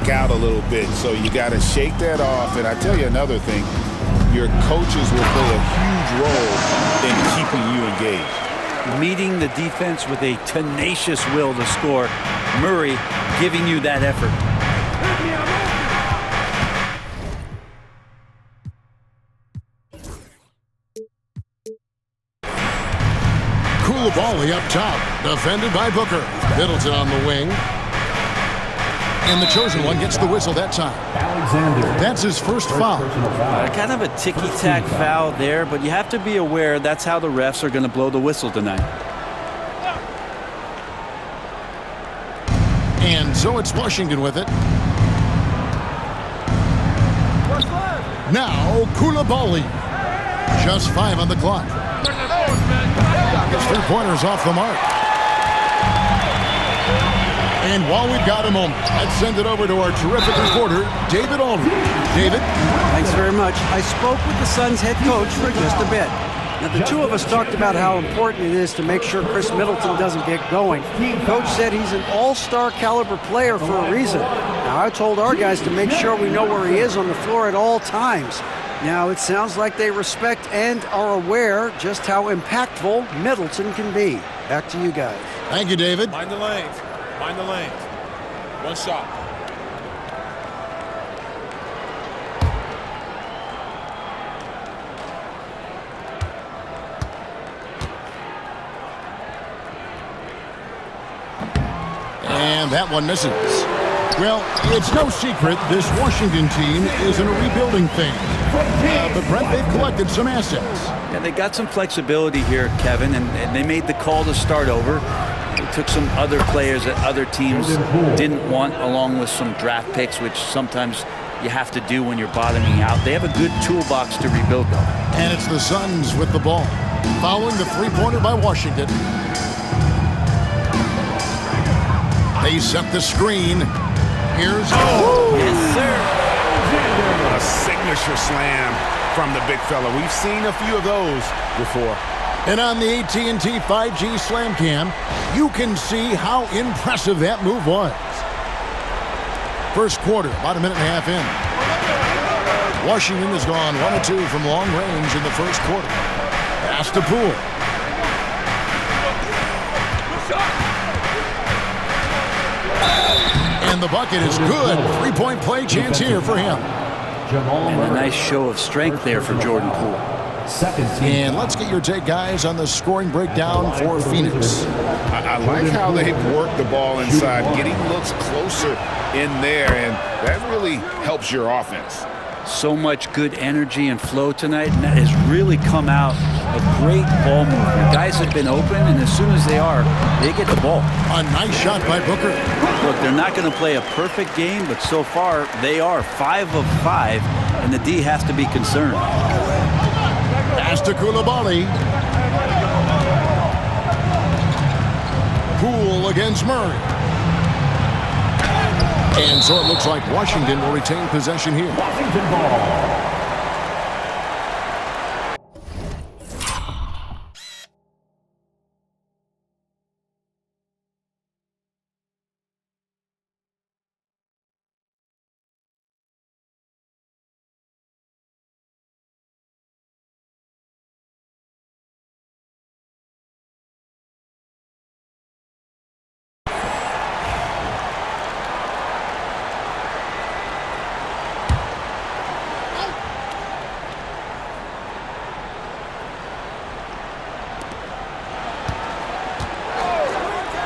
back out a little bit. So you got to shake that off. And I tell you another thing, your coaches will play a huge role in keeping you engaged. Meeting the defense with a tenacious will to score. Murray giving you that effort. Coulibaly up top, defended by Booker. Middleton on the wing. And the chosen one gets the whistle that time. Alexander. That's his first foul. Kind of a ticky-tack foul there, but you have to be aware that's how the refs are going to blow the whistle tonight. And so it's Washington with it. Now Coulibaly. Just 5 on the clock. His 3-pointers off the mark. And while we've got a moment, let's send it over to our terrific reporter, David Aldridge. David? Thanks very much. I spoke with the Suns head coach for just a bit. Now, the two of us talked about how important it is to make sure Chris Middleton doesn't get going. Coach said he's an all-star caliber player for a reason. Now, I told our guys to make sure we know where he is on the floor at all times. Now, it sounds like they respect and are aware just how impactful Middleton can be. Back to you guys. Thank you, David. Mind the lanes. Mind the lanes. One shot. And that one misses. Well, it's no secret this Washington team is in a rebuilding phase. But Brett, they've collected some assets. Yeah, they got some flexibility here, Kevin, and they made the call to start over. They took some other players that other teams didn't want, along with some draft picks, which sometimes you have to do when you're bottoming out. They have a good toolbox to rebuild, though. And it's the Suns with the ball. Following the 3-pointer by Washington. They set the screen. Here's Yes, sir. A signature slam from the big fella. We've seen a few of those before. And on the AT&T 5G Slam Cam, you can see how impressive that move was. First quarter, about a minute and a half in. Washington has gone 1 of 2 from long range in the first quarter. Pass to Poole. And the bucket is good. 3-point play chance here for him. And a nice show of strength there for Jordan Poole. And let's get your take, guys, on the scoring breakdown for Phoenix. I like how they've worked the ball inside, getting looks closer in there, and that really helps your offense. So much good energy and flow tonight, and that has really come out of great ball movement. Guys have been open, and as soon as they are, they get the ball. A nice shot by Booker. Look, they're not going to play a perfect game, but so far they are 5 of 5, and the D has to be concerned. Pass to Coulibaly. Poole against Murray. And so it looks like Washington will retain possession here. Washington ball.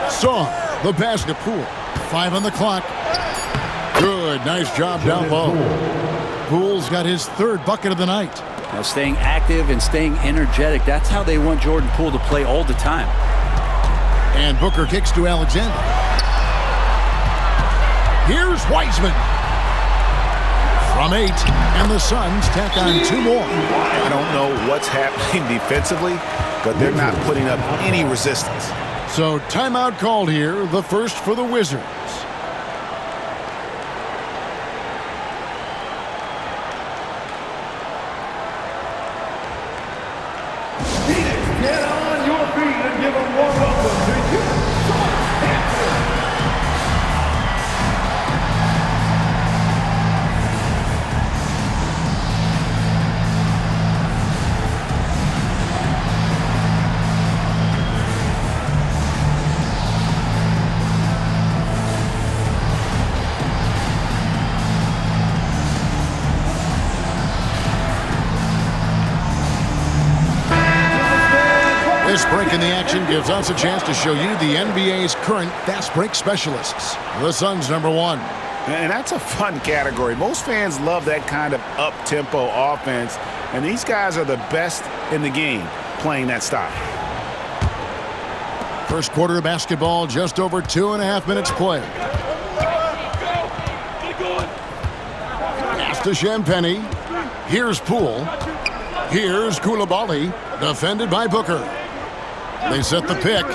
Song, the pass to Poole. 5 on the clock. Good, nice job down low. Poole's got his 3rd bucket of the night. Now staying active and staying energetic, that's how they want Jordan Poole to play all the time. And Booker kicks to Alexander. Here's Wiseman. From 8, and the Suns tack on 2 more. I don't know what's happening defensively, but they're not putting up any resistance. So timeout called here, the first for the Wizards. Get on your feet and give a warm welcome to you. break in the action gives us a chance to show you the NBA's current fast break specialists. The Suns number 1. And that's a fun category. Most fans love that kind of up-tempo offense, and these guys are the best in the game playing that style. First quarter of basketball, just over 2.5 minutes played. Pass to Champagnie. Here's Poole. Here's Coulibaly, defended by Booker. They set the pick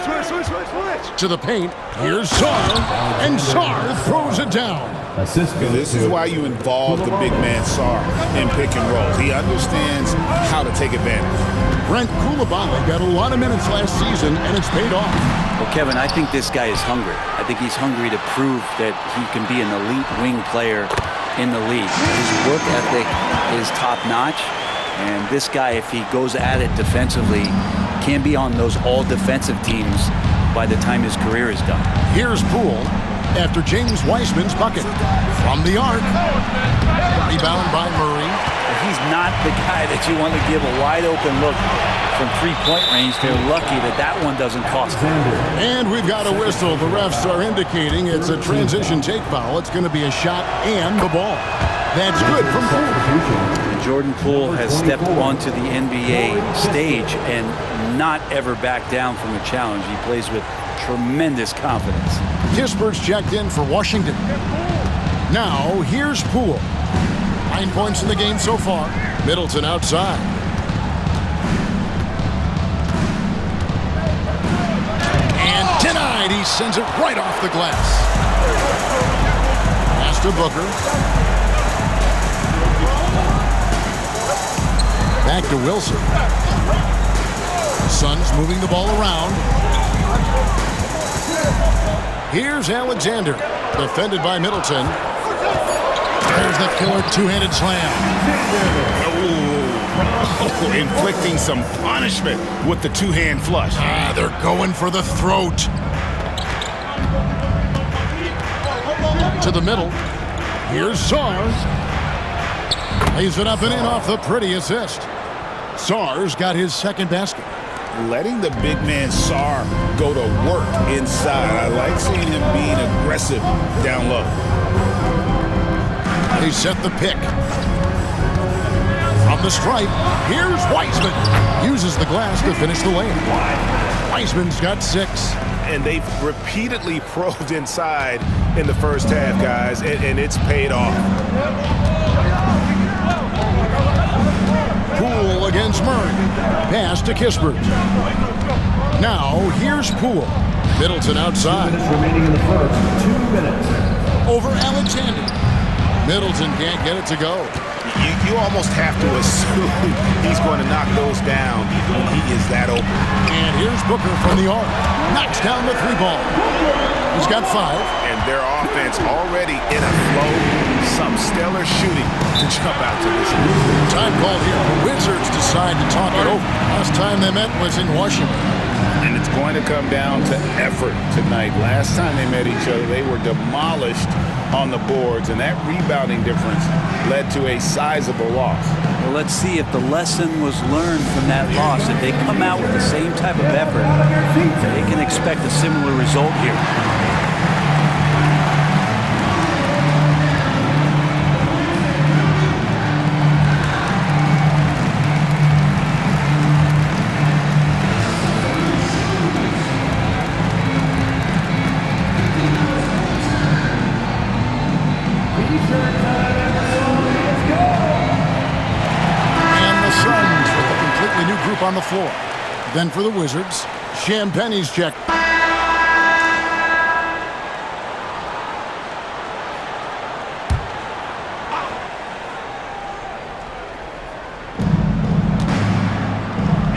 to the paint. Here's Sarr, and Sarr throws it down. This is why you involve the big man Sarr in pick and rolls. He understands how to take advantage. Brent Coulibaly got a lot of minutes last season, and it's paid off. Well, Kevin, I think this guy is hungry. I think he's hungry to prove that he can be an elite wing player in the league. His work ethic is top-notch, and this guy, if he goes at it defensively, can be on those all-defensive teams by the time his career is done. Here's Poole after James Wiseman's bucket. From the arc. Rebound by Murray. He's not the guy that you want to give a wide-open look from three-point range. They're lucky that that one doesn't cost them. And we've got a whistle. The refs are indicating it's a transition take foul. It's going to be a shot and the ball. That's good from Poole. Jordan Poole has stepped onto the NBA stage and not ever backed down from a challenge. He plays with tremendous confidence. Kispert's checked in for Washington. Now, here's Poole. 9 points in the game so far. Middleton outside. And denied. He sends it right off the glass. Pass to Booker. Back to Wilson. Suns moving the ball around. Here's Alexander, defended by Middleton. There's the killer two-handed slam. Oh, inflicting some punishment with the two-hand flush. They're going for the throat. To the middle. Here's Sarr. Lays it up and in off the pretty assist. Sarr's got his second basket. Letting the big man Sarr go to work inside. I like seeing him being aggressive down low. They set the pick. From the stripe, here's Wiseman. Uses the glass to finish the lane. Wiseman's got 6. And they've repeatedly probed inside in the first half, guys, and it's paid off. Poole against Murray. Pass to Kispert. Now, here's Poole. Middleton outside. Remaining in the first 2 minutes. Over Alexander. Middleton can't get it to go. You almost have to assume he's going to knock those down when he is that open. And here's Booker from the arc. Knocks down the 3-ball. He's got 5. And their offense already in a flow. Some stellar shooting to jump out to this. Time called here. The Wizards decide to talk it over. Last time they met was in Washington. And it's going to come down to effort tonight. Last time they met each other, they were demolished on the boards, and that rebounding difference led to a sizable loss. Well, let's see if the lesson was learned from that loss. If they come out with the same type of effort, they can expect a similar result here. On the floor. Then for the Wizards, Champagnie's check.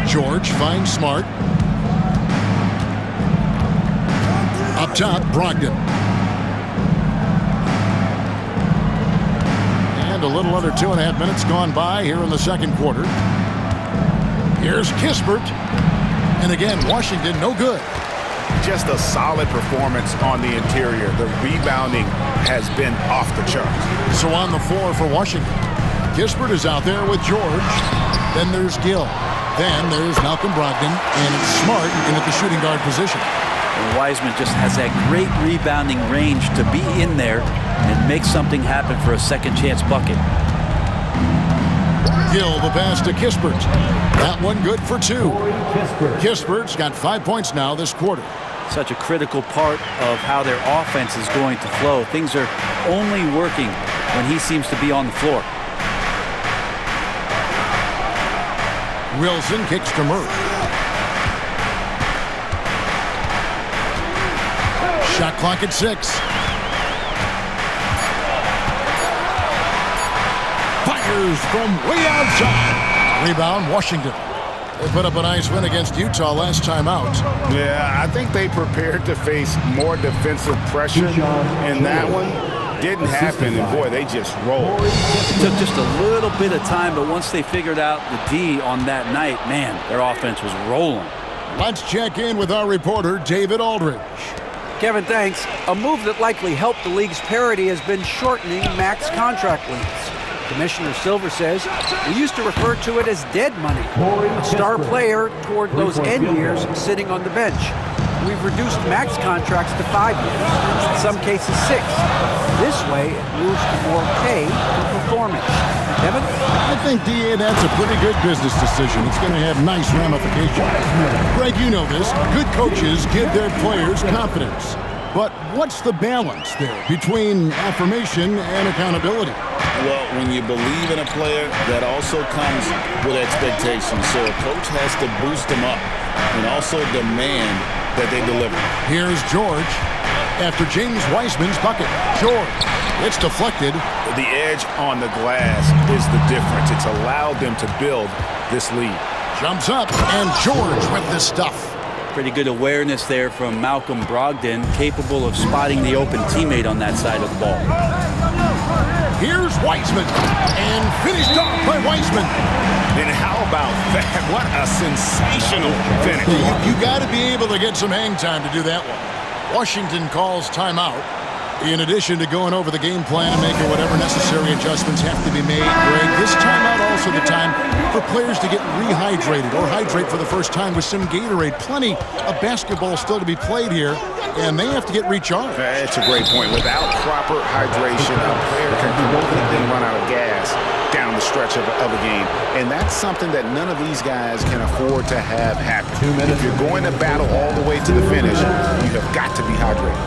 George finds Smart. Up top, Brogdon. And a little under 2.5 minutes gone by here in the second quarter. Here's Kispert. And again, Washington, no good. Just a solid performance on the interior. The rebounding has been off the charts. So on the floor for Washington, Kispert is out there with George. Then there's Gill. Then there's Malcolm Brogdon, and it's Smart in at the shooting guard position. And Wiseman just has that great rebounding range to be in there and make something happen for a second chance bucket. Gill the pass to Kispert. That one good for 2. Kispert's got 5 points now this quarter. Such a critical part of how their offense is going to flow. Things are only working when he seems to be on the floor. Wilson kicks to Murray. Shot clock at 6. Fires from way outside. Rebound, Washington. They put up a nice win against Utah last time out. Yeah, I think they prepared to face more defensive pressure in that one. Didn't happen, and boy, they just rolled. It took just a little bit of time, but once they figured out the D on that night, man, their offense was rolling. Let's check in with our reporter, David Aldridge. Kevin, thanks. A move that likely helped the league's parity has been shortening max contract lengths. Commissioner Silver says we used to refer to it as dead money, a star player toward those end years sitting on the bench. We've reduced max contracts to 5 years, in some cases 6. This way, it moves to more pay for performance. Kevin? I think, D.A., that's a pretty good business decision. It's going to have nice ramifications. Greg, you know this. Good coaches give their players confidence. But what's the balance there between affirmation and accountability? Well, when you believe in a player, that also comes with expectations. So a coach has to boost them up and also demand that they deliver. Here's George after James Wiseman's bucket. George, it's deflected. The edge on the glass is the difference. It's allowed them to build this lead. Jumps up, and George with the stuff. Pretty good awareness there from Malcolm Brogdon, capable of spotting the open teammate on that side of the ball. Here's Wiseman, and finished off by Wiseman. And how about that? What a sensational finish. You got to be able to get some hang time to do that one. Washington calls timeout. In addition to going over the game plan and making whatever necessary adjustments have to be made, Greg, this timeout also the time for players to get rehydrated or hydrate for the first time with some Gatorade. Plenty of basketball still to be played here, and they have to get recharged. That's a great point. Without proper hydration, a player can completely run out of gas down the stretch of a game. And that's something that none of these guys can afford to have happen. If you're going to battle all the way to the finish, you have got to be hydrated.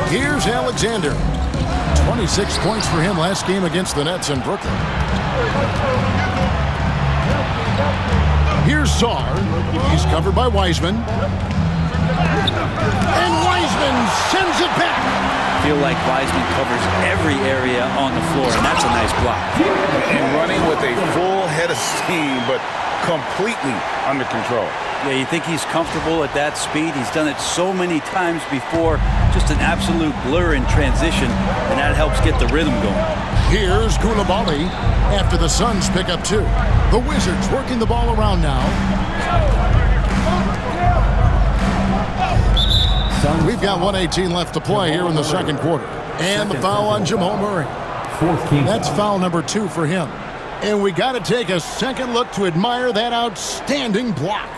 Here's Alexander. 26 points for him last game against the Nets in Brooklyn. Here's Sarr. He's covered by Wiseman. And Wiseman sends it back. I feel like Wiseman covers every area on the floor, and that's a nice block. And running with a full head of steam, but completely under control. Yeah, you think he's comfortable at that speed. He's done it so many times before. Just an absolute blur in transition, and that helps get the rhythm going. Here's Koulibaly after the Suns pick up 2. The Wizards working the ball around now. We've got 1:18 left to play here in the second quarter. And the foul on Jamal Murray. That's foul number 2 for him. And we got to take a second look to admire that outstanding block.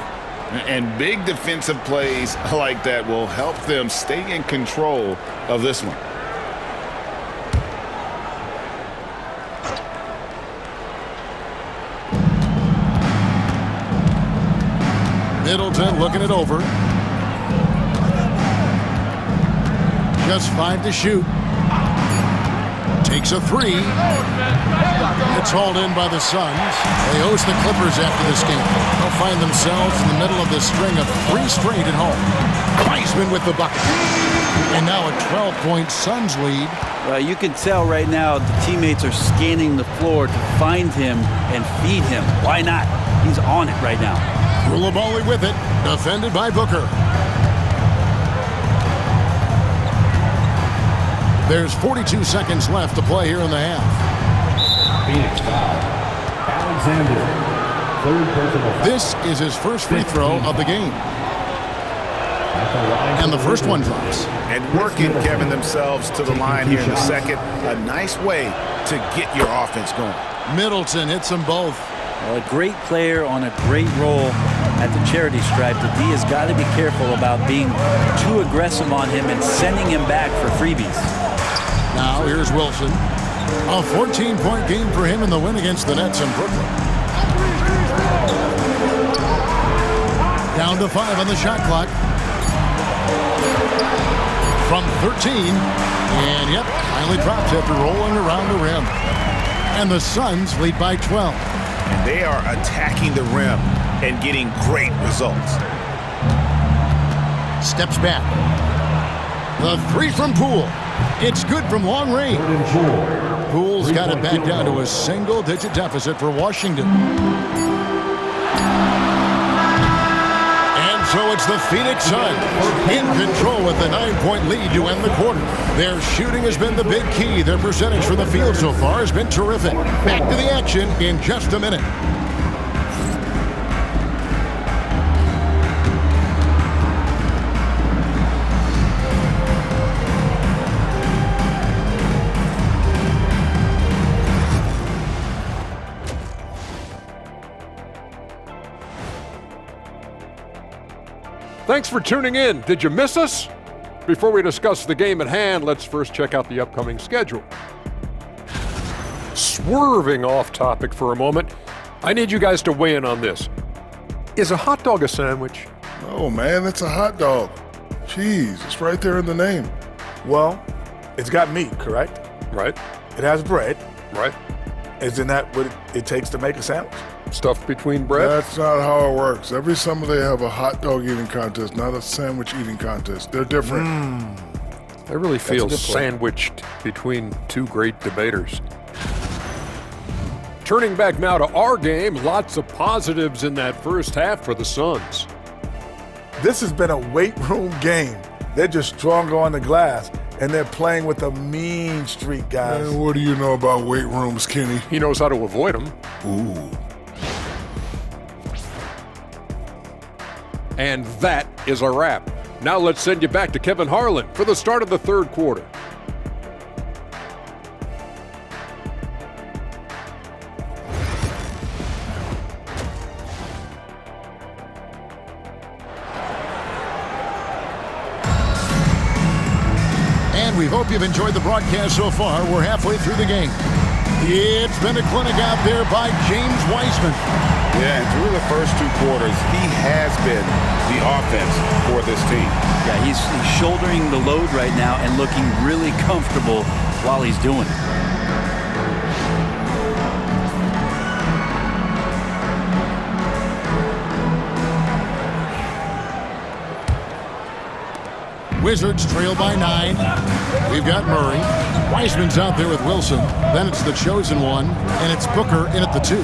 And big defensive plays like that will help them stay in control of this one. Middleton looking it over. Just 5 to shoot. Takes a 3. It's hauled in by the Suns. They host the Clippers after this game. They'll find themselves in the middle of this string of 3 straight at home. Wiseman with the bucket. And now a 12-point Suns lead. Well, you can tell right now the teammates are scanning the floor to find him and feed him. Why not? He's on it right now. Koulibaly with it. Defended by Booker. There's 42 seconds left to play here in the half. Phoenix foul. Alexander. Third personal foul. This is his first free throw of the game. And the first one drops. And working, Kevin, themselves to the line here in the second. A nice way to get your offense going. Middleton hits them both. Well, a great player on a great role at the charity stripe. The D has got to be careful about being too aggressive on him and sending him back for freebies. Now here's Wilson. A 14-point game for him in the win against the Nets in Brooklyn. Down to 5 on the shot clock. From 13. And yep, finally drops after rolling around the rim. And the Suns lead by 12. And they are attacking the rim and getting great results. Steps back. The three from Poole. It's good from long range. Poole's got it back down to a single-digit deficit for Washington. And so it's the Phoenix Suns in control with the 9-point lead to end the quarter. Their shooting has been the big key. Their percentage from the field so far has been terrific. Back to the action in just a minute. Thanks for tuning in. Did you miss us? Before we discuss the game at hand, let's first check out the upcoming schedule. Swerving off topic for a moment, I need you guys to weigh in on this. Is a hot dog a sandwich? Oh, man, it's a hot dog. Cheese, it's right there in the name. Well, it's got meat, correct? Right. It has bread. Right. Isn't that what it takes to make a sandwich? Stuffed between bread? That's not how it works. Every summer they have a hot dog eating contest, not a sandwich eating contest. They're different. I really feel sandwiched between two great debaters. Turning back now to our game, lots of positives in that first half for the Suns. This has been a weight room game. They're just stronger on the glass, and they're playing with a mean streak, guys. Man, what do you know about weight rooms, Kenny? He knows how to avoid them. Ooh. And that is a wrap. Now let's send you back to Kevin Harlan for the start of the third quarter. And we hope you've enjoyed the broadcast so far. We're halfway through the game. It's been a clinic out there by James Wiseman. Yeah, and through the first two quarters, he has been the offense for this team. Yeah, he's shouldering the load right now and looking really comfortable while he's doing it. Wizards trail by 9. We've got Murray. Wiseman's out there with Wilson. Then it's the chosen one, and it's Booker in at the 2.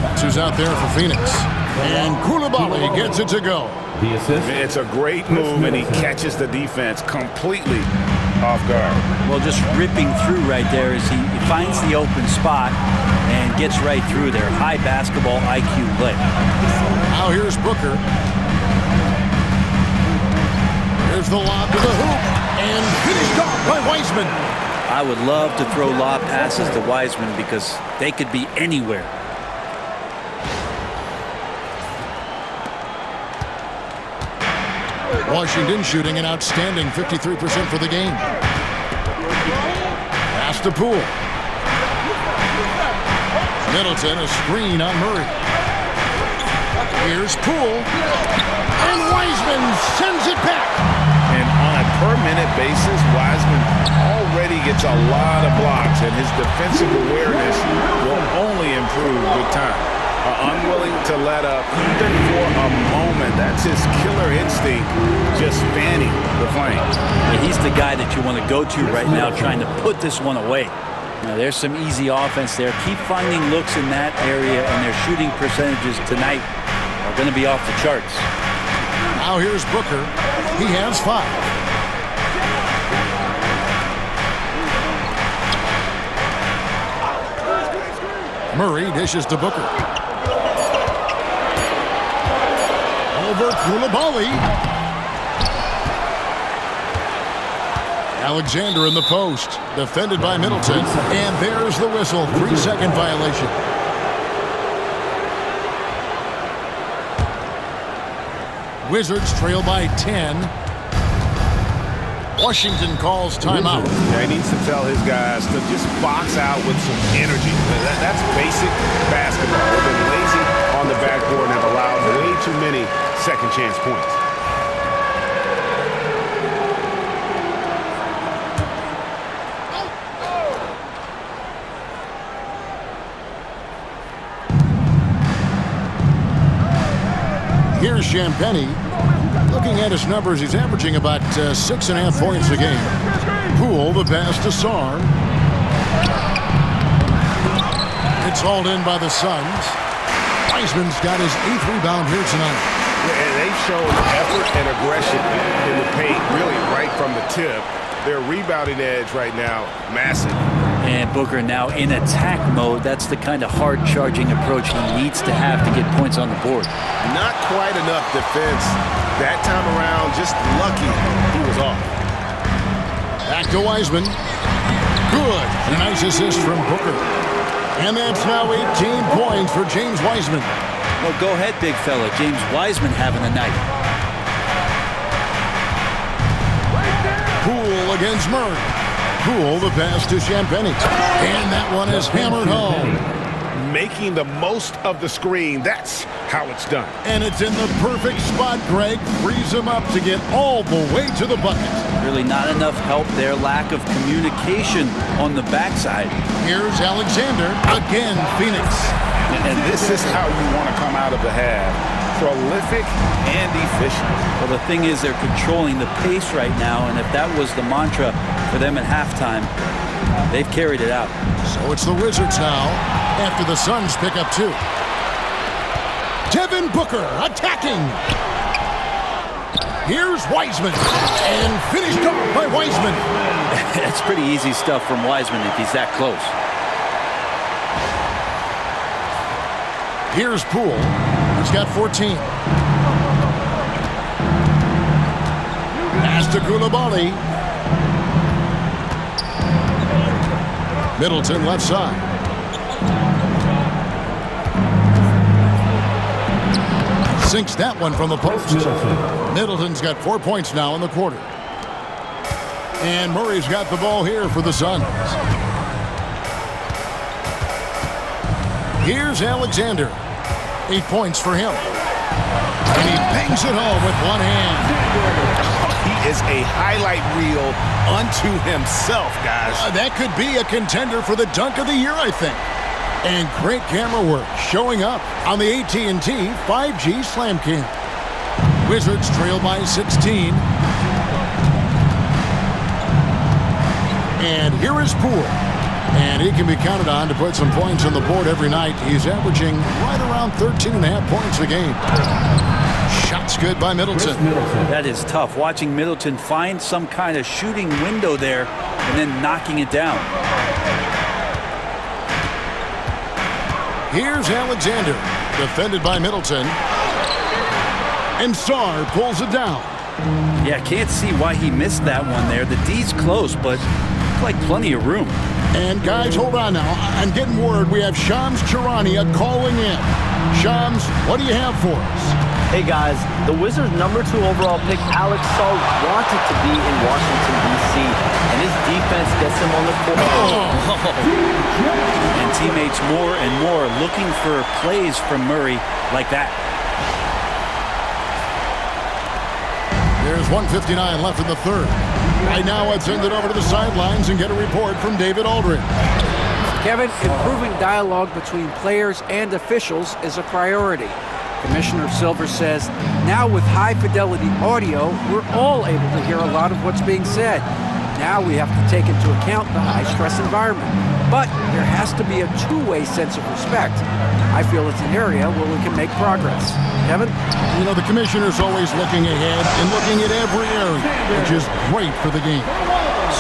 That's who's out there for Phoenix. And Coulibaly gets it to go. It's a great move, and he catches the defense completely off guard. Well, just ripping through right there as he finds the open spot and gets right through there. High basketball IQ play. Now here's Booker. There's the lob to the hoop, and finished off by Wiseman. I would love to throw lob passes to Wiseman because they could be anywhere. Washington shooting an outstanding 53% for the game. Pass to Poole. Middleton, a screen on Murray. Here's Poole. And Wiseman sends it back. And on a per-minute basis, Wiseman already gets a lot of blocks, and his defensive awareness will only improve with time. Unwilling to let up even for a moment. That's his killer instinct, just fanning the flame. Yeah, he's the guy that you want to go to right now, trying to put this one away. Now, there's some easy offense there. Keep finding looks in that area, and their shooting percentages tonight are going to be off the charts. Now here's Booker. He has 5. Murray dishes to Booker. Over Coulibaly. Alexander in the post. Defended by Middleton. And there's the whistle. 3-second violation. Wizards trail by 10. Washington calls timeout. Yeah, he needs to tell his guys to just box out with some energy. That's basic basketball. They've been lazy on the backboard and have allowed way too many second chance points. Here's Champagnie. Looking at his numbers, he's averaging about 6.5 points a game. Poole, the pass to Sarr. It's hauled in by the Suns. Wiseman's got his 8th rebound here tonight. Yeah, and they've shown effort and aggression in the paint, really right from the tip. Their rebounding edge right now, massive. And Booker now in attack mode. That's the kind of hard-charging approach he needs to have to get points on the board. Not quite enough defense that time around. Just lucky he was off. Back to Wiseman. Good. A nice assist from Booker. And that's now 18 points for James Wiseman. Well, go ahead, big fella. James Wiseman having a night. Poole against Murray. Poole, the pass to Champagnie. And that one is hammered home. Making the most of the screen. That's how it's done. And it's in the perfect spot. Greg frees him up to get all the way to the bucket. Really not enough help there. Lack of communication on the backside. Here's Alexander. Again, Phoenix. And this is how you want to come out of the half. Prolific and efficient. Well, the thing is they're controlling the pace right now, and if that was the mantra for them at halftime, they've carried it out. So it's the Wizards now after the Suns pick up 2. Devin Booker attacking. Here's Wiseman. And finished off by Wiseman. That's pretty easy stuff from Wiseman if he's that close. Here's Poole. He's got 14. Pass to Coulibaly. Middleton left side. Sinks that one from the post. Middleton's got 4 points now in the quarter. And Murray's got the ball here for the Suns. Here's Alexander. 8 points for him. And he bangs it home with one hand. He is a highlight reel unto himself, guys. That could be a contender for the dunk of the year, I think. And great camera work showing up on the AT&T 5G Slam Cam. Wizards trail by 16. And here is Poole. And he can be counted on to put some points on the board every night. He's averaging right around 13.5 points a game. Shots good by Middleton. That is tough. Watching Middleton find some kind of shooting window there and then knocking it down. Here's Alexander, defended by Middleton. And Sarr pulls it down. Yeah, can't see why he missed that one there. The D's close, but like plenty of room. And guys, hold on now. I'm getting word we have Shams Charania calling in. Shams, what do you have for us? Hey guys, the Wizards' #2 overall pick, Alex Sarr, wanted to be in Washington, D.C., and his defense gets him on the court. And teammates more and more looking for plays from Murray like that. There's 1:59 left in the third. Right now, I'd send it over to the sidelines and get a report from David Aldridge. Kevin, improving dialogue between players and officials is a priority. Commissioner Silver says, now with high-fidelity audio, we're all able to hear a lot of what's being said. Now we have to take into account the high-stress environment. But there has to be a two-way sense of respect. I feel it's an area where we can make progress. Kevin? You know, the commissioner's always looking ahead and looking at every area, which is great for the game.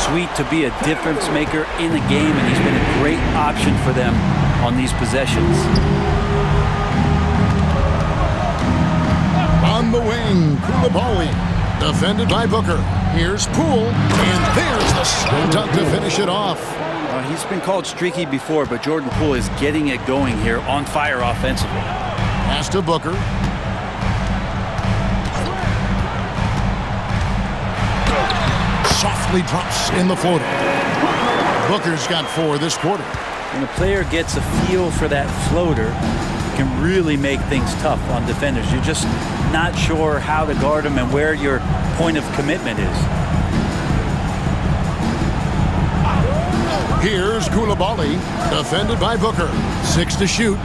Sweet to be a difference maker in the game, and he's been a great option for them on these possessions. On the wing, Coulibaly, defended by Booker. Here's Poole, and there's the slam dunk to finish it off. He's been called streaky before, but Jordan Poole is getting it going here, on fire offensively. Pass to Booker. quickly drops in the floater. Booker's got 4 this quarter. When a player gets a feel for that floater, it can really make things tough on defenders. You're just not sure how to guard them and where your point of commitment is. Here's Coulibaly, defended by Booker. 6 to shoot.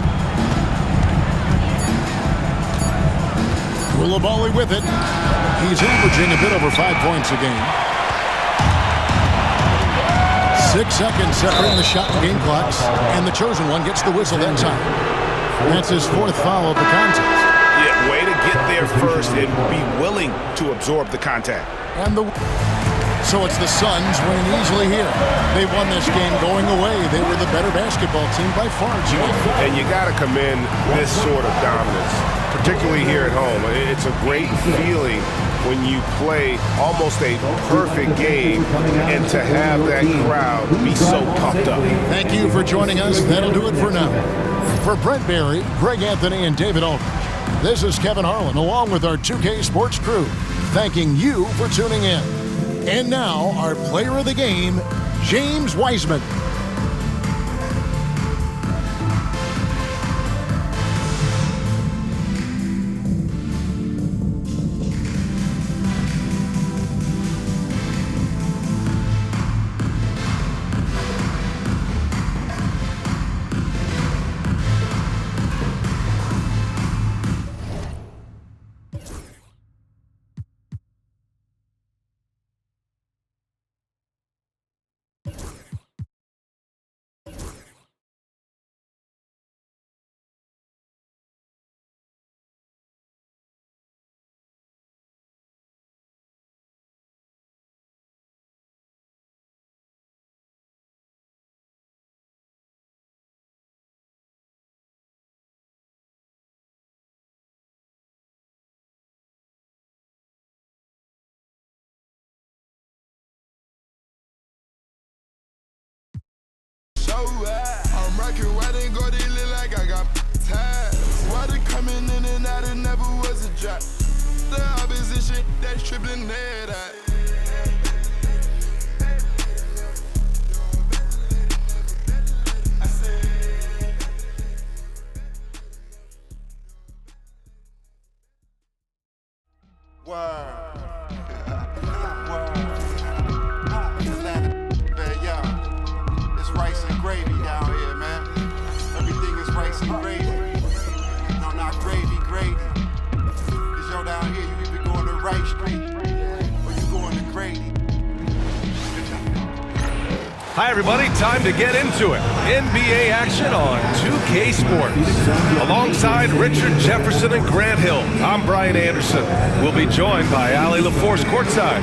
Coulibaly with it. He's averaging a bit over 5 points a game. 6 seconds separating the shot and game clocks, and the chosen one gets the whistle that time. That's his 4th foul of the contest. Yeah, way to get there first and be willing to absorb the contact. So it's the Suns winning easily here. They won this game going away. They were the better basketball team by far, Jimmy. And you got to commend this sort of dominance, particularly here at home. It's a great feeling when you play almost a perfect game and to have that crowd be so pumped up. Thank you for joining us. That'll do it for now. For Brent Barry, Greg Anthony, and David Aldridge, this is Kevin Harlan along with our 2K Sports crew, thanking you for tuning in. And now, our player of the game, James Wiseman. I'm rocking white and gold, it look like I got ties. Water coming in and out, it never was a drop. The opposition that's tripling that out. Hi everybody, time to get into it. NBA action on 2K Sports. Alongside Richard Jefferson and Grant Hill, I'm Brian Anderson. We'll be joined by Allie LaForce courtside.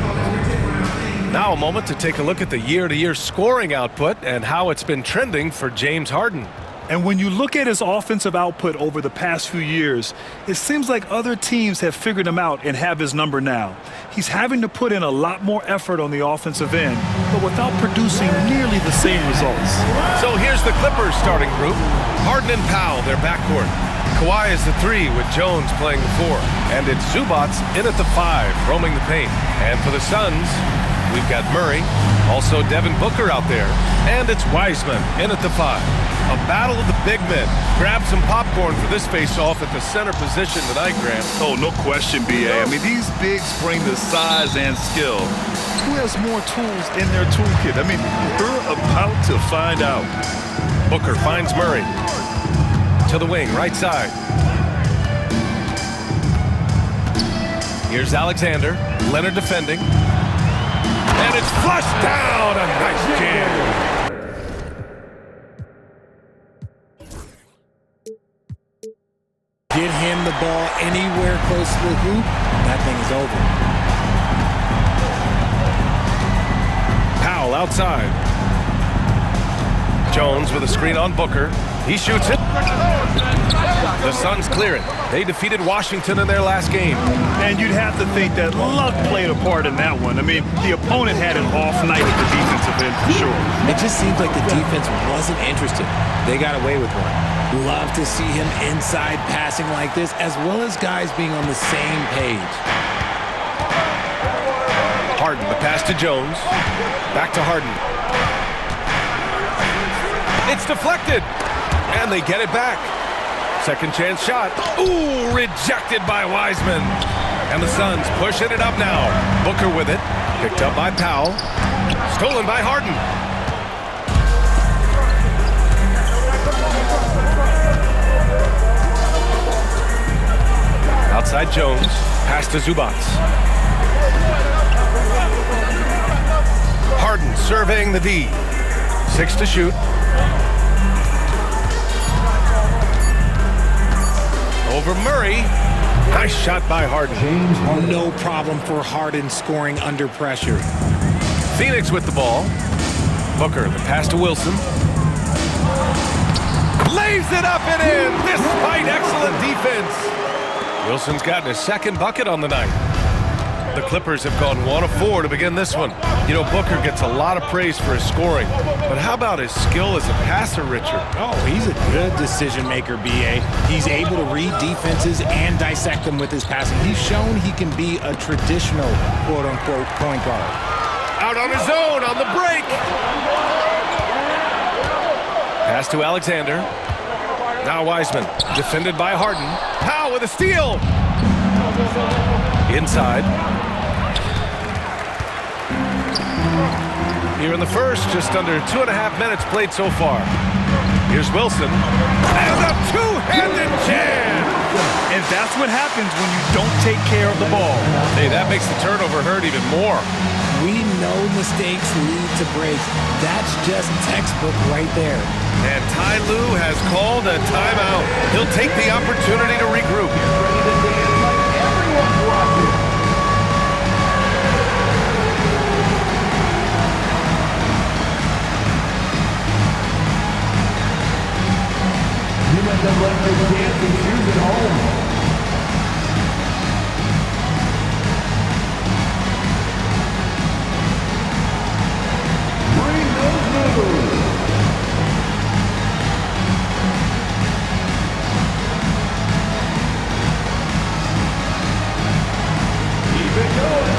Now a moment to take a look at the year-to-year scoring output and how it's been trending for James Harden. And when you look at his offensive output over the past few years, it seems like other teams have figured him out and have his number now. He's having to put in a lot more effort on the offensive end, but without producing nearly the same results. So here's the Clippers starting group. Harden and Powell, their backcourt. Kawhi is the 3 with Jones playing the 4. And it's Zubac in at the 5, roaming the paint. And for the Suns, we've got Murray, also Devin Booker out there, and it's Wiseman in at the 5. A battle of the big men. Grab some popcorn for this face-off at the center position tonight, Graham. Oh, no question, B.A. I mean, these bigs bring the size and skill. Who has more tools in their toolkit? I mean, we're about to find out. Booker finds Murray. To the wing, right side. Here's Alexander. Leonard defending. And it's flushed down. A nice jam. Get him the ball anywhere close to the hoop, that thing is over. Powell outside. Jones with a screen on Booker. He shoots it. The Suns clear it. They defeated Washington in their last game. And you'd have to think that luck played a part in that one. I mean, the opponent had an off night at the defensive end for sure. It just seems like the defense wasn't interested. They got away with one. Love to see him inside passing like this, as well as guys being on the same page. Harden, the pass to Jones. Back to Harden. It's deflected, and they get it back. Second chance shot. Ooh, rejected by Wiseman. And the Suns pushing it up now. Booker with it. Picked up by Powell. Stolen by Harden. Outside Jones. Pass to Zubac. Harden surveying the D. 6 to shoot. Over Murray. Nice shot by Harden. No problem for Harden scoring under pressure. Phoenix with the ball. Booker, the pass to Wilson. Lays it up and in, despite excellent defense. Wilson's gotten his second bucket on the night. The Clippers have gone 1 of 4 to begin this one. You know, Booker gets a lot of praise for his scoring, but how about his skill as a passer, Richard? Oh, he's a good decision maker, B.A. He's able to read defenses and dissect them with his passing. He's shown he can be a traditional quote-unquote point guard. Out on his own on the break. Pass to Alexander. Now Wiseman, defended by Harden. Powell with a steal. Inside. Here in the first, just under 2.5 minutes played so far. Here's Wilson. And a two-handed jam! And that's what happens when you don't take care of the ball. Hey, that makes the turnover hurt even more. We know mistakes lead to breaks. That's just textbook right there. And Ty Lue has called a timeout. He'll take the opportunity to regroup. You let them let their dancing shoes at home. Bring those moves. Keep it going.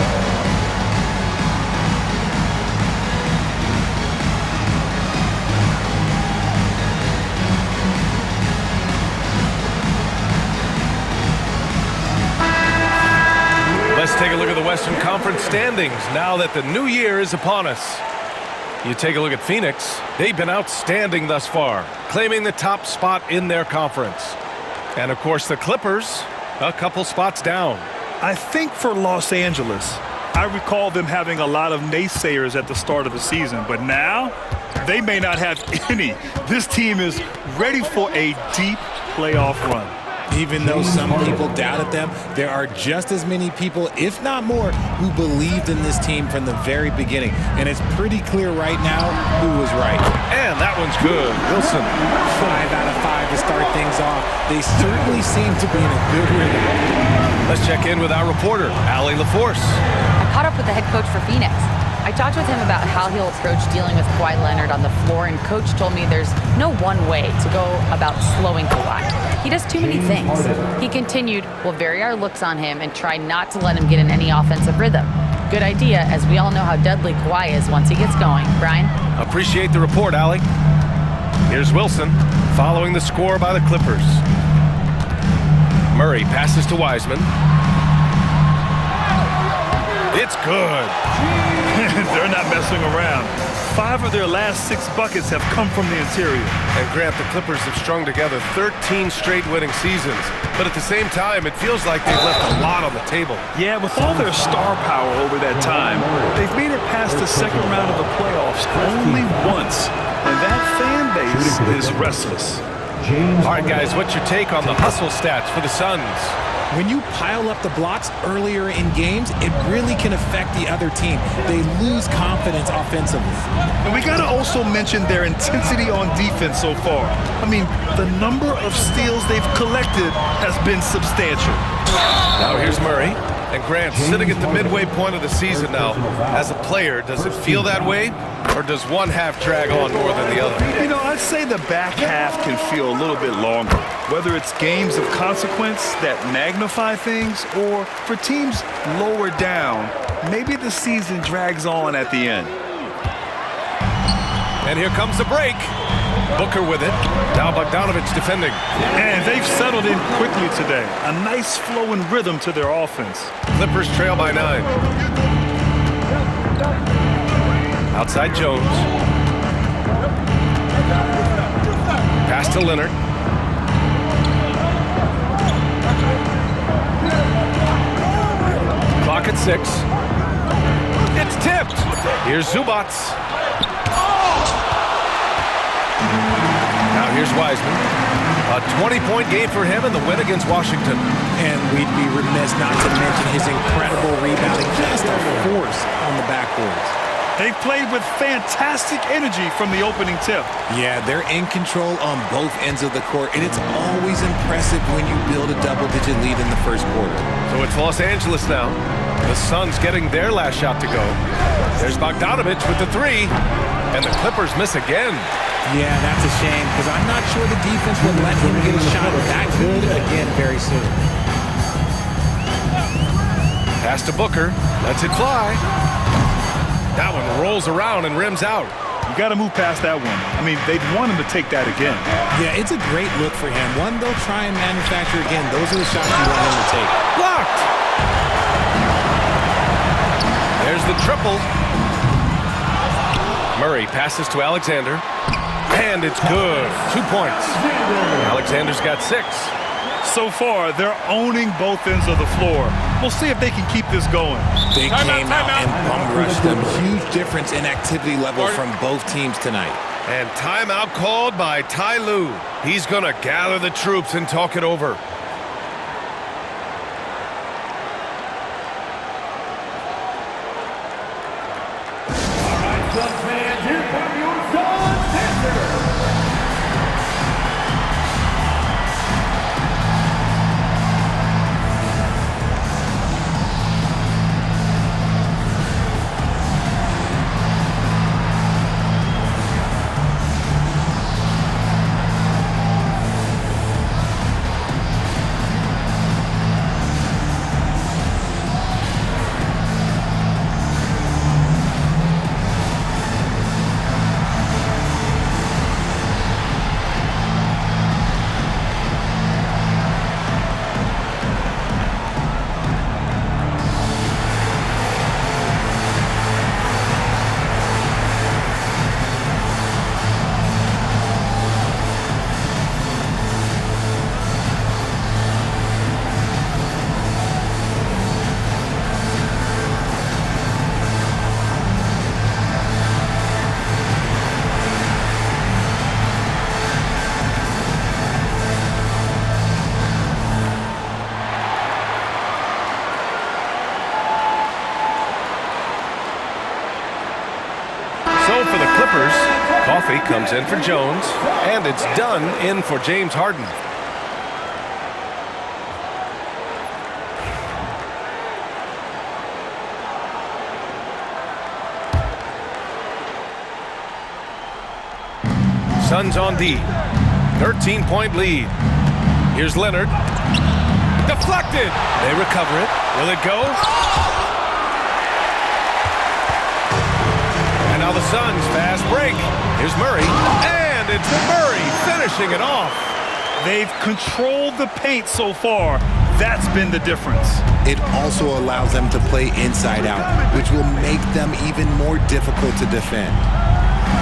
Let's take a look at the Western Conference standings now that the new year is upon us. You take a look at Phoenix. They've been outstanding thus far, claiming the top spot in their conference. And, of course, the Clippers, a couple spots down. I think for Los Angeles, I recall them having a lot of naysayers at the start of the season, but now they may not have any. This team is ready for a deep playoff run. Even though some people doubted them, there are just as many people, if not more, who believed in this team from the very beginning. And it's pretty clear right now who was right. And that one's good. Wilson. 5 out of 5 to start things off. They certainly seem to be in a good rhythm. Let's check in with our reporter, Allie LaForce. I caught up with the head coach for Phoenix. I talked with him about how he'll approach dealing with Kawhi Leonard on the floor, and Coach told me there's no one way to go about slowing Kawhi. He does too many things. He continued, we'll vary our looks on him and try not to let him get in any offensive rhythm. Good idea, as we all know how deadly Kawhi is once he gets going. Brian? Appreciate the report, Allie. Here's Wilson, following the score by the Clippers. Murray passes to Wiseman. It's good. They're not messing around. 5 of their last 6 buckets have come from the interior. And Grant, the Clippers have strung together 13 straight winning seasons. But at the same time, it feels like they've left a lot on the table. Yeah, with all their star power over that time, they've made it past the second round of the playoffs only once. And that fan base is restless. All right, guys, what's your take on the hustle stats for the Suns? When you pile up the blocks earlier in games, it really can affect the other team. They lose confidence offensively. And we got to also mention their intensity on defense so far. I mean, the number of steals they've collected has been substantial. Now here's Murray. And Grant, sitting at the midway point of the season now, as a player, does it feel that way? Or does one half drag on more than the other? You know, I'd say the back half can feel a little bit longer. Whether it's games of consequence that magnify things, or for teams lower down, maybe the season drags on at the end. And here comes the break. Booker with it. Now Bogdanovic defending. And they've settled in quickly today. A nice flow and rhythm to their offense. Clippers trail by 9. Outside Jones. Pass to Leonard. Clock at 6. It's tipped. Here's Zubats. Now here's Wiseman. A 20-point game for him in the win against Washington. And we'd be remiss not to mention his incredible rebounding, just a force on the backboards. They played with fantastic energy from the opening tip. Yeah, they're in control on both ends of the court, and it's always impressive when you build a double-digit lead in the first quarter. So it's Los Angeles now. The Suns getting their last shot to go. There's Bogdanovic with the 3, and the Clippers miss again. Yeah, that's a shame, because I'm not sure the defense will let him get a shot that good again very soon. Pass to Booker. Lets it fly. That one rolls around and rims out. You got to move past that one. I mean, they'd want him to take that again. Yeah, it's a great look for him. One they'll try and manufacture again. Those are the shots you want him to take. Blocked. There's the triple. Murray passes to Alexander. And it's good. 2 points. Alexander's got 6. So far, they're owning both ends of the floor. We'll see if they can keep this going. They came out and bum rushed them. Huge difference in activity level from both teams tonight. And timeout called by Ty Lue. He's going to gather the troops and talk it over. All right, Suns fans, here come your Suns Texans. So for the Clippers, Coffey comes in for Jones, and it's Dunn in for James Harden. Suns on D. 13-point lead. Here's Leonard. Deflected. They recover it. Will it go? And now the Suns fast break. Here's Murray. And it's Murray finishing it off. They've controlled the paint so far. That's been the difference. It also allows them to play inside out, which will make them even more difficult to defend.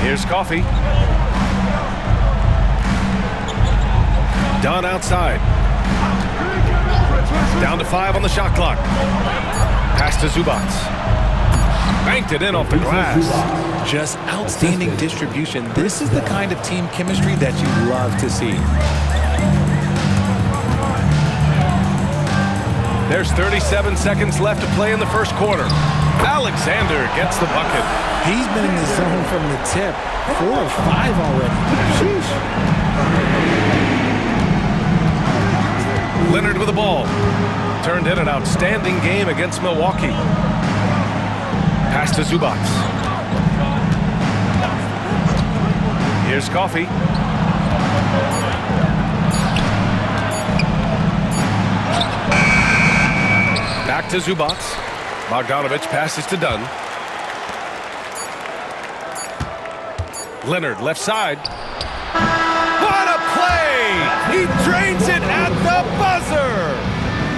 Here's Coffey. Dunn outside. Down to 5 on the shot clock. Pass to Zubats. Banked it in off the glass. Just outstanding distribution. This is the kind of team chemistry that you love to see. There's 37 seconds left to play in the first quarter. Alexander gets the bucket. He's been in the zone from the tip. 4 or 5 already. Sheesh. Leonard with the ball. turned in an outstanding game against Milwaukee. Pass to Zubac. Here's Coffey. Back to Zubac. Bogdanovic passes to Dunn. Leonard, left side. What a play! He drains it at the buzzer!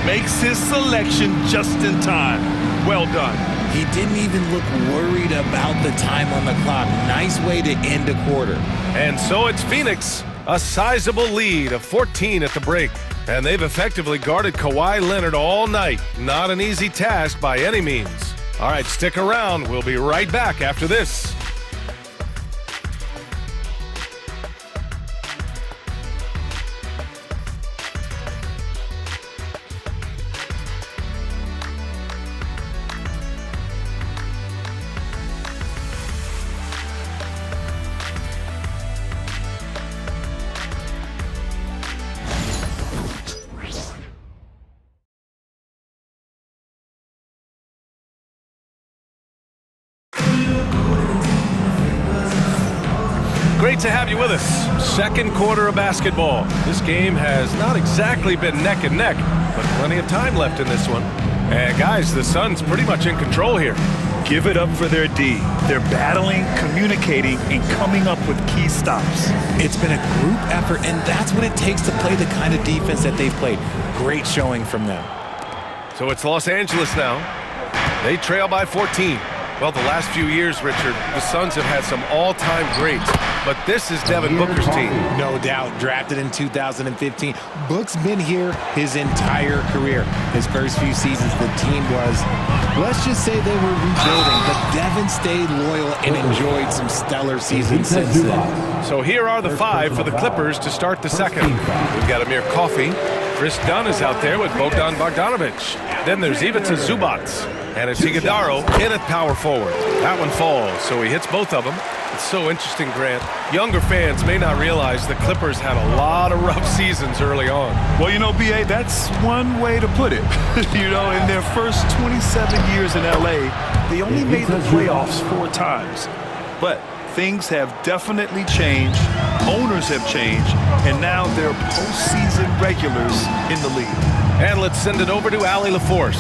Makes his selection just in time. Well done. He didn't even look worried about the time on the clock. Nice way to end a quarter. And so it's Phoenix, a sizable lead of 14 at the break. And they've effectively guarded Kawhi Leonard all night. Not an easy task by any means. All right, stick around. We'll be right back after this. Great to have you with us. Second quarter of basketball. This game has not exactly been neck and neck, but plenty of time left in this one. And guys, the Suns pretty much in control here. Give it up for their D. They're battling, communicating, and coming up with key stops. It's been a group effort, and that's what it takes to play the kind of defense that they've played. Great showing from them. So it's Los Angeles now. They trail by 14. Well, the last few years, Richard, the Suns have had some all-time greats, but this is Devin Booker's team. No doubt, drafted in 2015. Book's been here his entire career. His first few seasons, the team was, let's just say they were rebuilding, but Devin stayed loyal and enjoyed some stellar seasons since then. So here are the five for the Clippers to start the second. We've got Amir Coffey. Chris Dunn is out there with Bogdan Bogdanovic. Then there's Ivica Zubac. And it's Iguodala in at power forward. That one falls, so he hits both of them. It's so interesting, Grant. Younger fans may not realize the Clippers had a lot of rough seasons early on. Well, you know, B.A., that's one way to put it. You know, in their first 27 years in L.A., they only made the playoffs 4 times. But things have definitely changed. Owners have changed. And now they're postseason regulars in the league. And let's send it over to Allie LaForce.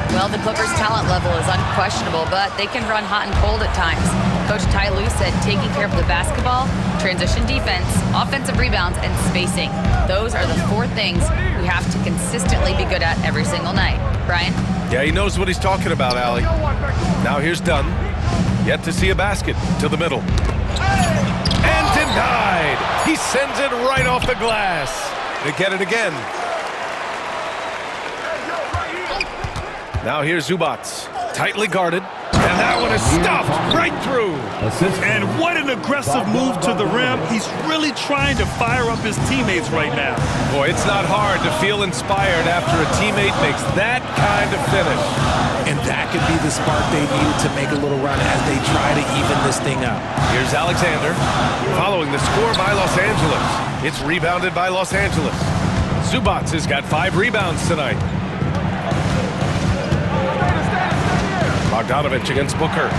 Well, the Clippers' talent level is unquestionable, but they can run hot and cold at times. Coach Ty Lue said taking care of the basketball, transition defense, offensive rebounds, and spacing. Those are the 4 things we have to consistently be good at every single night. Brian? Yeah, he knows what he's talking about, Allie. Now here's Dunn. Yet to see a basket to the middle. And denied! He sends it right off the glass. They get it again. Now here's Zubac, tightly guarded, and that one is stuffed right through. And what an aggressive move to the rim. He's really trying to fire up his teammates right now. Boy, it's not hard to feel inspired after a teammate makes that kind of finish. And that could be the spark they needed to make a little run as they try to even this thing up. Here's Alexander, following the score by Los Angeles. It's rebounded by Los Angeles. Zubac has got 5 rebounds tonight. Bogdanovic against Booker.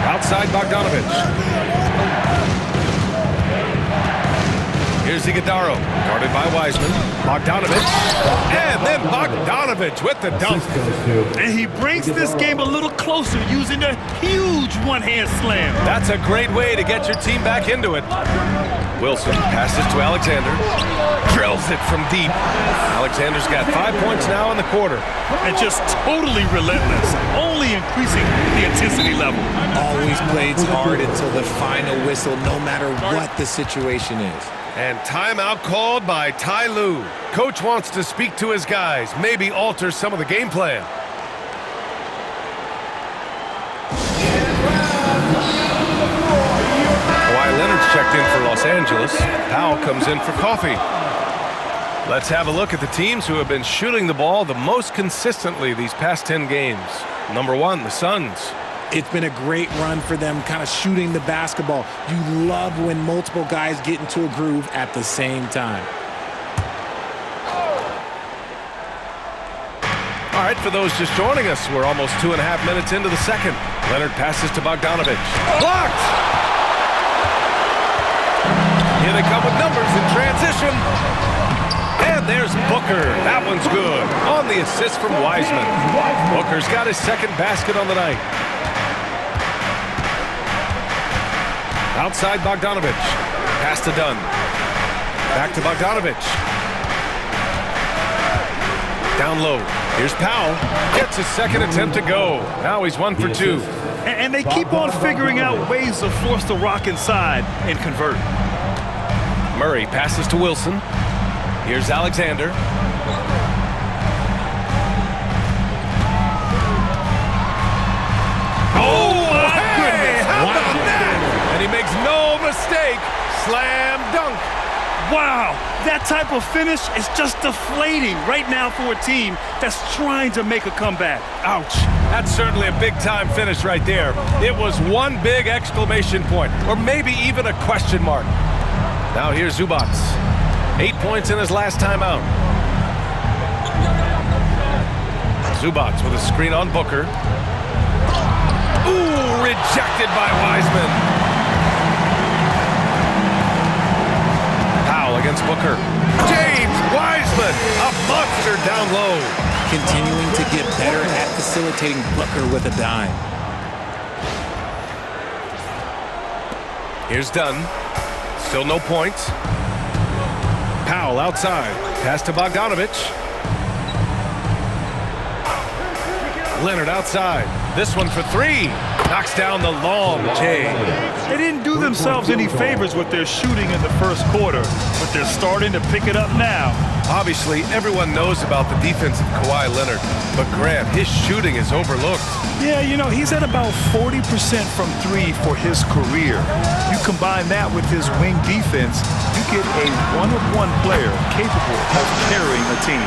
Outside Bogdanovic. Here's Iguodala, guarded by Wiseman. Bogdanovic, and then Bogdanovic with the dunk. And he brings this game a little closer using a huge one-hand slam. That's a great way to get your team back into it. Wilson passes to Alexander, drills it from deep. Alexander's got 5 points now in the quarter. And just totally relentless, only increasing the intensity level. Always plays hard until the final whistle, no matter what the situation is. And timeout called by Ty Lue. Coach wants to speak to his guys, maybe alter some of the game plan. Kawhi Leonard's checked in for Los Angeles. Powell comes in for Coffey. Let's have a look at the teams who have been shooting the ball the most consistently these past 10 games. Number 1, the Suns. It's been a great run for them, kind of shooting the basketball. You love when multiple guys get into a groove at the same time. All right, for those just joining us, we're almost 2.5 minutes into the second. Leonard passes to Bogdanovic. Blocked! Here they come with numbers in transition. And there's Booker. That one's good. On the assist from Wiseman. Booker's got his second basket on the night. Outside Bogdanovic. Pass to Dunn. Back to Bogdanovic. Down low. Here's Powell. Gets his second attempt to go. Now he's 1 for 2. And they keep on figuring out ways to force the Rock inside and convert. Murray passes to Wilson. Here's Alexander. Oh, my goodness. How about that? And he makes no mistake. Slam dunk. Wow, that type of finish is just deflating right now for a team that's trying to make a comeback. Ouch. That's certainly a big-time finish right there. It was one big exclamation point, or maybe even a question mark. Now here's Zubac. 8 points in his last timeout. Zubac with a screen on Booker. Ooh, rejected by Wiseman. Powell against Booker. James Wiseman, a monster down low. Continuing to get better at facilitating Booker with a dime. Here's Dunn. Still no points. Powell outside. Pass to Bogdanovic. Leonard outside. This one for 3. Knocks down the long J. They didn't do themselves any favors with their shooting in the first quarter, but they're starting to pick it up now. Obviously, everyone knows about the defense of Kawhi Leonard, but Grant, his shooting is overlooked. Yeah, you know, he's at about 40% from 3 for his career. You combine that with his wing defense, you get a one-of-one player capable of carrying a team.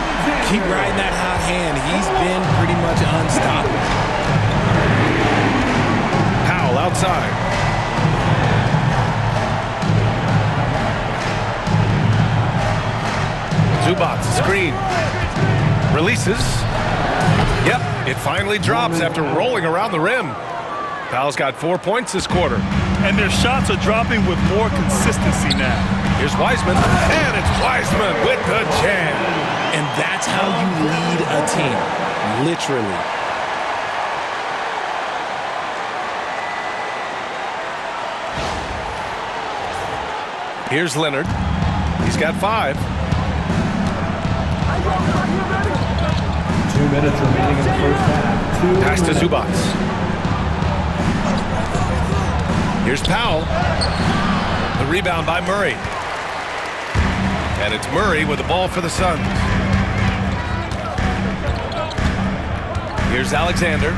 Keep riding that hot hand. He's been pretty much unstoppable. Powell outside. Zubac, screen. Releases. Yep, it finally drops after rolling around the rim. Powell's got 4 points this quarter. And their shots are dropping with more consistency now. Here's Wiseman, and it's Wiseman with the jam. And that's how you lead a team, literally. Here's Leonard. He's got 5. 2 minutes remaining in the first half. Pass to Zubac. Here's Powell. The rebound by Murray. And it's Murray with the ball for the Suns. Here's Alexander.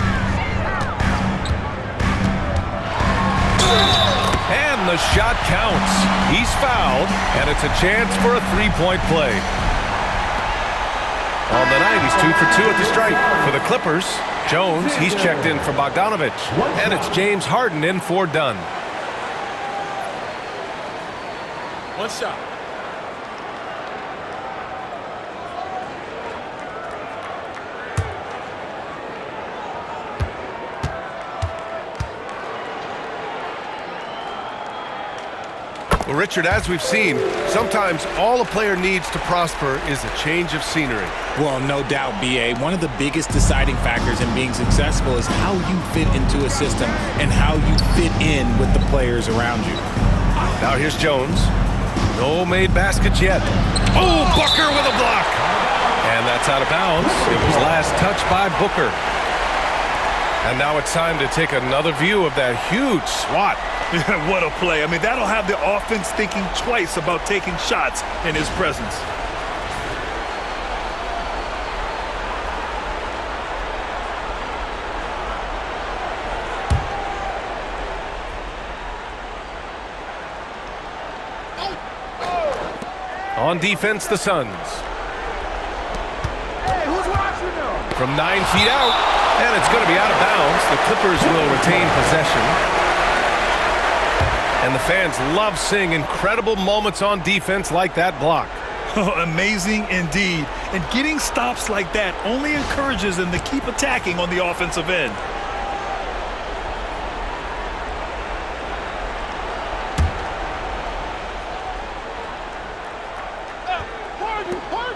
And the shot counts. He's fouled, and it's a chance for a three-point play. On the night, he's 2 for 2 at the stripe. For the Clippers, Jones, he's checked in for Bogdanovic. And it's James Harden in for Dunn. One shot. Well, Richard, as we've seen, sometimes all a player needs to prosper is a change of scenery. Well, no doubt, B.A. One of the biggest deciding factors in being successful is how you fit into a system and how you fit in with the players around you. Now here's Jones. No made baskets yet. Oh, Booker with a block. And that's out of bounds. It was last touched by Booker. And now it's time to take another view of that huge swat. What a play. I mean, that'll have the offense thinking twice about taking shots in his presence. On defense, the Suns. Hey, who's watching them? From 9 feet out, and it's going to be out of bounds. The Clippers will retain possession. And the fans love seeing incredible moments on defense like that block. Amazing indeed. And getting stops like that only encourages them to keep attacking on the offensive end.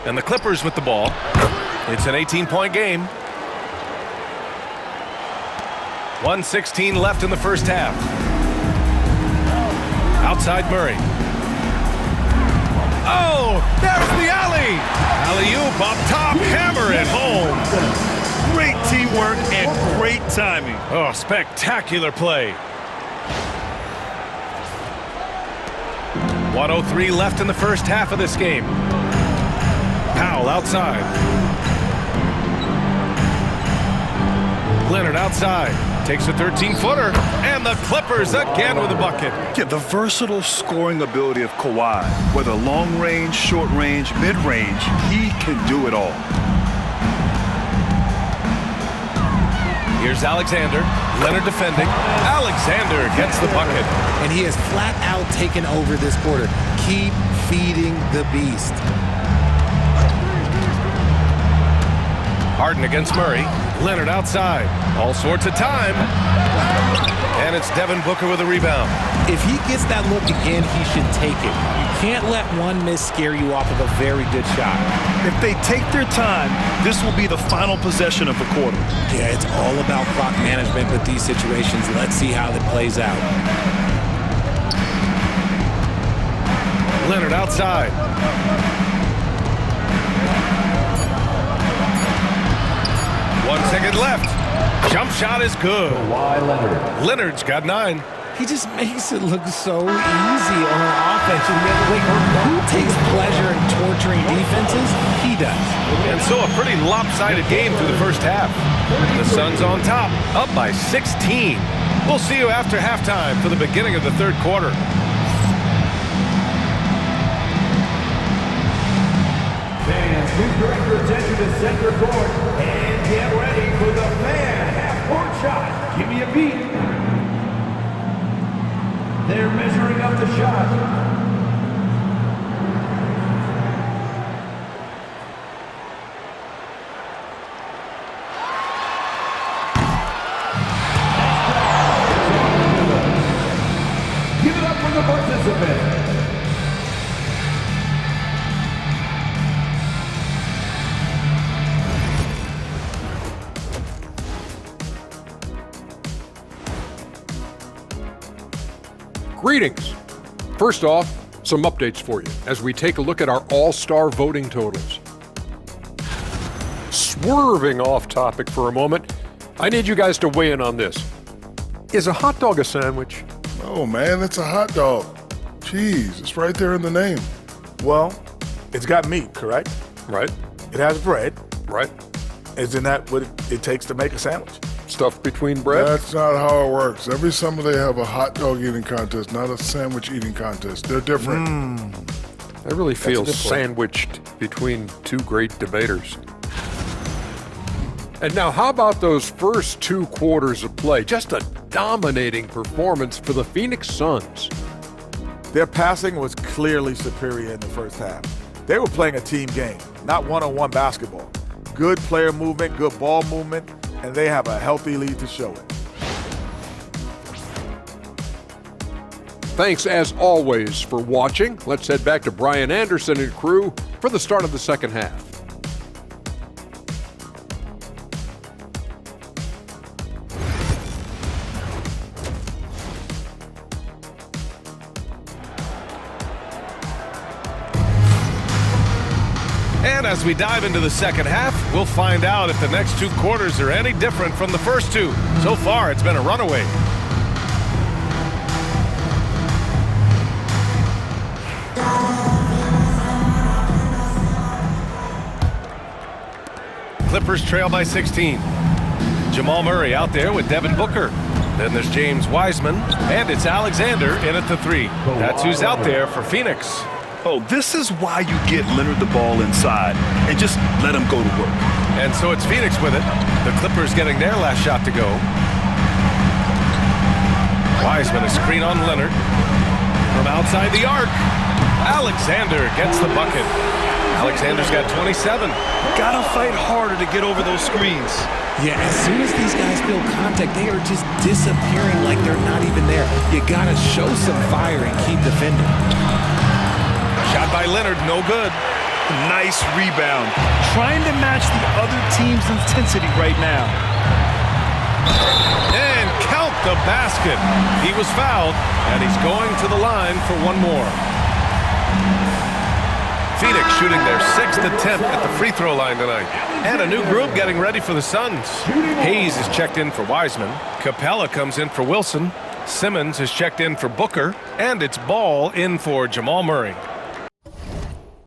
And the Clippers with the ball. It's an 18-point game. 1:16 left in the first half. Outside Murray. Oh, there's the alley. Alley-oop up top, hammer it home. Great teamwork and great timing. Oh, spectacular play. 1:03 left in the first half of this game. Powell outside. Leonard outside. Takes a 13-footer. And the Clippers again with a bucket. Yeah, the versatile scoring ability of Kawhi. Whether long range, short range, mid-range, he can do it all. Here's Alexander. Leonard defending. Alexander gets the bucket. And he has flat out taken over this quarter. Keep feeding the beast. Harden against Murray. Leonard outside. All sorts of time. And it's Devin Booker with a rebound. If he gets that look again, he should take it. You can't let one miss scare you off of a very good shot. If they take their time, this will be the final possession of the quarter. Yeah, it's all about clock management with these situations. Let's see how that plays out. Leonard outside. One second left. Jump shot is good. Leonard's got 9. He just makes it look so easy on offense. Who takes pleasure in torturing defenses? He does. And so a pretty lopsided game through the first half. The Suns on top, up by 16. We'll see you after halftime for the beginning of the third quarter. Fans, move director attention to center court and get ready for the fan half-court shot. Give me a beat. They're measuring up the shot. Give it up for the participant. Greetings. First off, some updates for you as we take a look at our all-star voting totals. Swerving off topic for a moment, I need you guys to weigh in on this. Is a hot dog a sandwich? Oh man, it's a hot dog. Cheese, it's right there in the name. Well, it's got meat, correct? Right. It has bread. Right. Isn't that what it takes to make a sandwich? Stuff between bread? That's not how it works. Every summer they have a hot dog eating contest, not a sandwich eating contest. They're different. I really feel sandwiched between two great debaters. And now how about those first 2 quarters of play? Just a dominating performance for the Phoenix Suns. Their passing was clearly superior in the first half. They were playing a team game, not one-on-one basketball. Good player movement, good ball movement, and they have a healthy lead to show it. Thanks as always for watching. Let's head back to Brian Anderson and crew for the start of the second half. And as we dive into the second half, we'll find out if the next 2 quarters are any different from the first 2. So far, it's been a runaway. Clippers trail by 16. Jamal Murray out there with Devin Booker. Then there's James Wiseman, and it's Alexander in at the 3. That's who's out there for Phoenix. Oh, this is why you get Leonard the ball inside and just let him go to work. And so it's Phoenix with it. The Clippers getting their last shot to go. Wiseman, a screen on Leonard. From outside the arc, Alexander gets the bucket. Alexander's got 27. Gotta fight harder to get over those screens. Yeah, as soon as these guys feel contact, they are just disappearing like they're not even there. You gotta show some fire and keep defending. Shot by Leonard, no good. Nice rebound. Trying to match the other team's intensity right now. And count the basket. He was fouled, and he's going to the line for one more. Phoenix shooting their 6th attempt at the free throw line tonight. And a new group getting ready for the Suns. Hayes is checked in for Wiseman. Capella comes in for Wilson. Simmons is checked in for Booker. And it's Ball in for Jamal Murray.